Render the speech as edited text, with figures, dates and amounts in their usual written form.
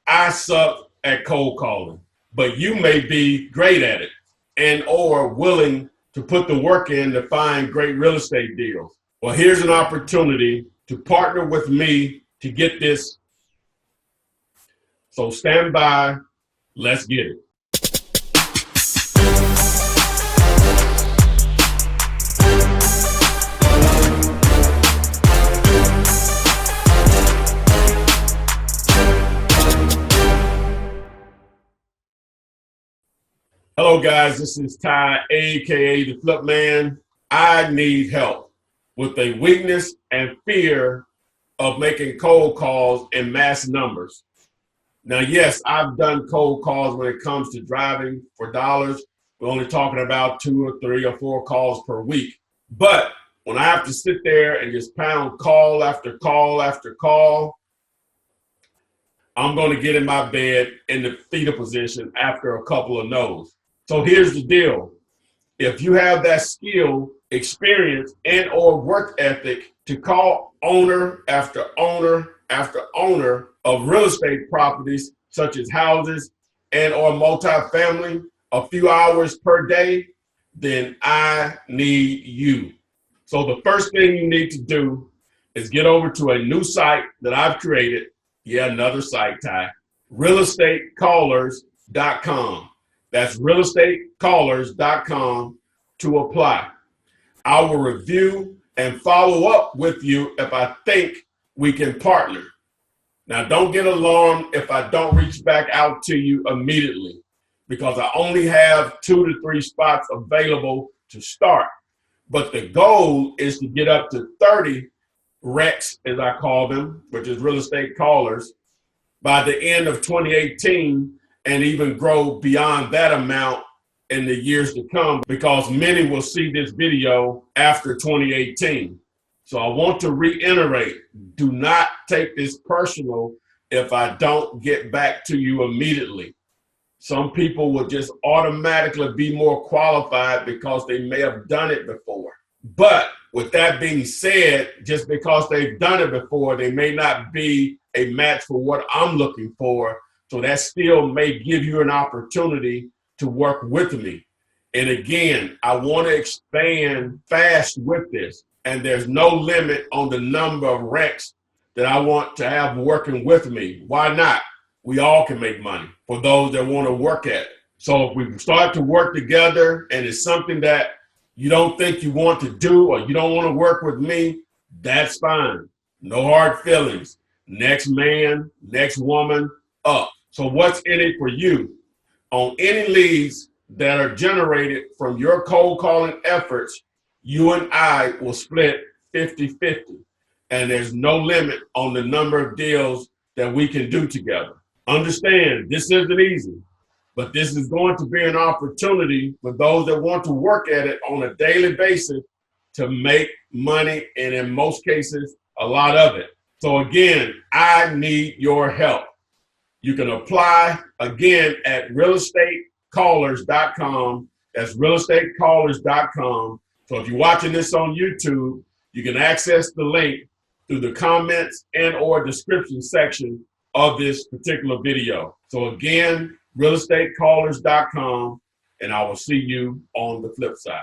I suck at cold calling, but you may be great at it and or willing to put the work in to find great real estate deals. Well, here's an opportunity to partner with me to get this. So stand by. Let's get it. Hello guys, this is Ty, aka the Flip Man. I need help with a weakness and fear of making cold calls in mass numbers. Now, yes, I've done cold calls when it comes to driving for dollars. We're only talking about 2 or 3 or 4 calls per week. But when I have to sit there and just pound call after call after call, I'm going to get in my bed in the fetal position after a couple of no's. So here's the deal. If you have that skill, experience, and or work ethic to call owner after owner after owner of real estate properties, such as houses and or multifamily, a few hours per day, then I need you. So the first thing you need to do is get over to a new site that I've created. Yeah, another site, Ty. realestatecallers.com. That's realestatecallers.com to apply. I will review and follow up with you if I think we can partner. Now, don't get alarmed if I don't reach back out to you immediately, because I only have 2 to 3 spots available to start. But the goal is to get up to 30 RECs, as I call them, which is real estate callers, by the end of 2018, and even grow beyond that amount in the years to come, because many will see this video after 2018. So I want to reiterate, do not take this personal if I don't get back to you immediately. Some people will just automatically be more qualified because they may have done it before. But with that being said, just because they've done it before, they may not be a match for what I'm looking for. So that still may give you an opportunity to work with me. And again, I want to expand fast with this. And there's no limit on the number of RECs that I want to have working with me. Why not? We all can make money for those that want to work at it. So if we start to work together and it's something that you don't think you want to do or you don't want to work with me, that's fine. No hard feelings. Next man, next woman, up. So what's in it for you? On any leads that are generated from your cold calling efforts, you and I will split 50-50. And there's no limit on the number of deals that we can do together. Understand, this isn't easy, but this is going to be an opportunity for those that want to work at it on a daily basis to make money, and in most cases, a lot of it. So again, I need your help. You can apply again at realestatecallers.com. That's realestatecallers.com. So if you're watching this on YouTube, you can access the link through the comments and or description section of this particular video. So again, realestatecallers.com, and I will see you on the flip side.